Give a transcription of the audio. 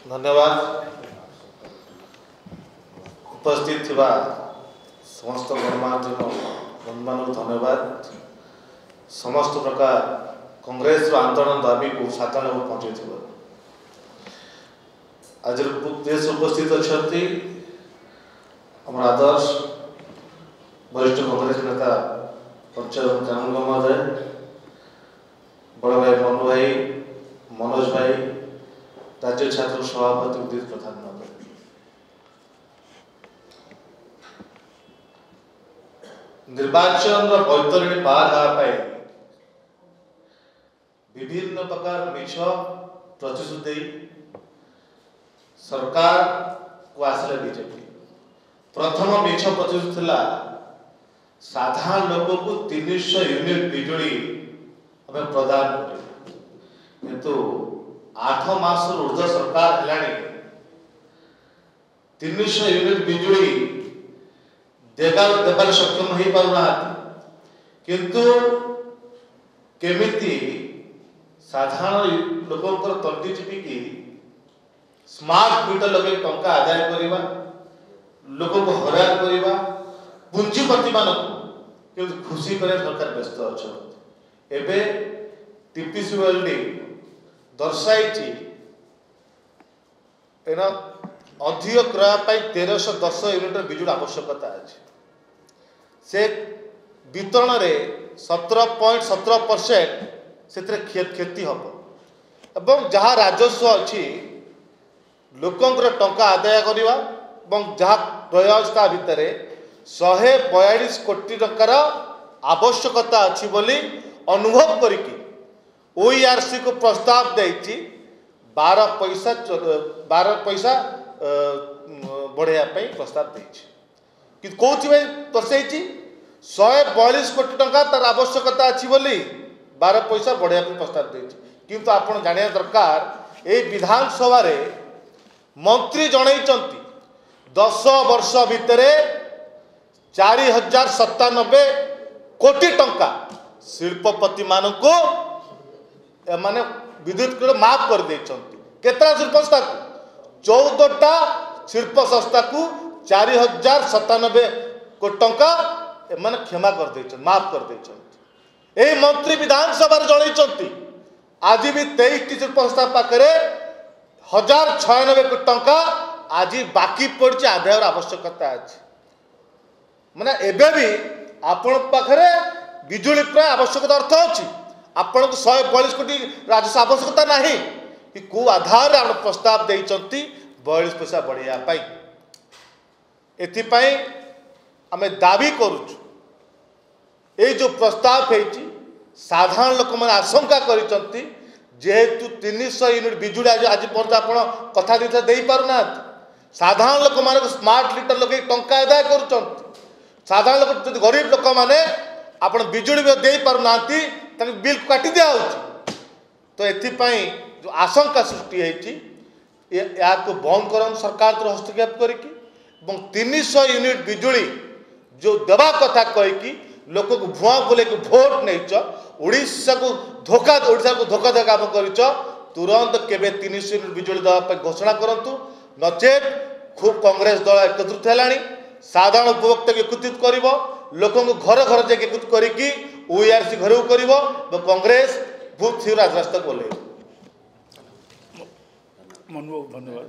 धन्यवाद उपस्थित थिबा समस्त गणमाध्यम बंधुमान धन्यवाद समस्त प्रकार कांग्रेस आंदोलन दाबी को साधन पहुंचे आज देश उपस्थित अच्छा आम आदर्श वरिष्ठ कांग्रेस नेता पंचायत कानून महोदय बड़ भाई मनु भाई मनोज भाई राज्य छात्र सभापति उदित प्रधान महोदय निर्वाचन बैतरणी पार हाँपाई विभिन्न प्रकार मिछ प्रतिश्रुति सरकार को आसले बीजेपी प्रथम मिछ प्रतिश्रुति थिला साधारण लोक को 300 यूनिट बिजुली हमें प्रदान करें किंतु 8 मास ऊर्ध सरकार है 300 यूनिट बिजुली देवार सक्षम हो पारना किंतु केमिति साधारण लोक तंटी चिपिकी स्मार्ट मीटर लगे टंका आदाय करवा लोक को हरान करवा पुंजीपति मान खुशी करे सरकार व्यस्त अच्छा एबे टीपीसी वेल्डिंग दर्शाई अधिक क्रय 1310 यूनिट बिजुली आवश्यकता अच्छे से वितरण में 17.17% से क्षति हम एवं जहाँ राजस्व अच्छी लोकंर टंका आदाय करवा जहाँ प्रयासता भितर 142 कोटी टंकार आवश्यकता अच्छी बोली अनुभव करके ओईआरसी को प्रस्ताव देती 12 पैसा बढ़ाई प्रस्ताव देती कौन दर्शाई 142 कोटी टंका तार आवश्यकता अच्छी बोली 12 पैसा बढ़ाई प्रस्ताव देती किंतु आपण जानिया दरकार ए विधानसभा रे मंत्री जनईचंती 10 वर्ष भितर 4097 कोटी टंका शिल्पपति मान को माने विद्युत माफ कर देछंती केतरा शिल्प संस्था को 14टा शिल्प संस्था को 4097 कोटी टंका माने क्षमा कर देछन माफ कर देछंती एही मंत्री विधानसभा रे जनईचंती आज भी 23 शिल्प संस्था पाखरे 1096 कोटी टंका आज बाकी पड़ी आदायर आवश्यकता अच्छे माने एबे भी आपण पाखरे बिजुली प्राय आवश्यकता अर्थ अच्छी आपण को 142 कोटी राजस्व आवश्यकता नहीं कि को आधार आप प्रस्ताव देइचंती 42 पैसा बढ़िया पाई एथिपाई आमे दाबी करूछु ए जो प्रस्ताव हेची साधारण लोक माने आशंका करिचंती जेहेतु 300 यूनिट बिजुली आज पर्यंत आपण कथा दिथा देई पारुना साधारण लोक माने स्मार्ट मीटर लगे टंका आदाय करूचंती साधारण लोक जदि गरीब लोक माने आपण बिजुली दे पारुना बिल काटी दिया तो एथिपाई जो आशंका सृष्टि या को बंद कर सरकार तो हस्तक्षेप करके 300 यूनिट बिजुली जो देवा कथा कहीकि लोक को भुआ बोले भोट नहीं ओडिशा को धोखा दे काम कर तुरंत केबे 300 यूनिट बिजुली देवा घोषणा करंतु नचेत खूब कांग्रेस दल एकत्रित है साधारण उपभोक्ता को एकत्रित कर लोक घर घर जाके एकत्रित करके ओईआरसी घर कर कांग्रेस बहुत शीघ्र राजरास्ता को बोले धन्यवाद।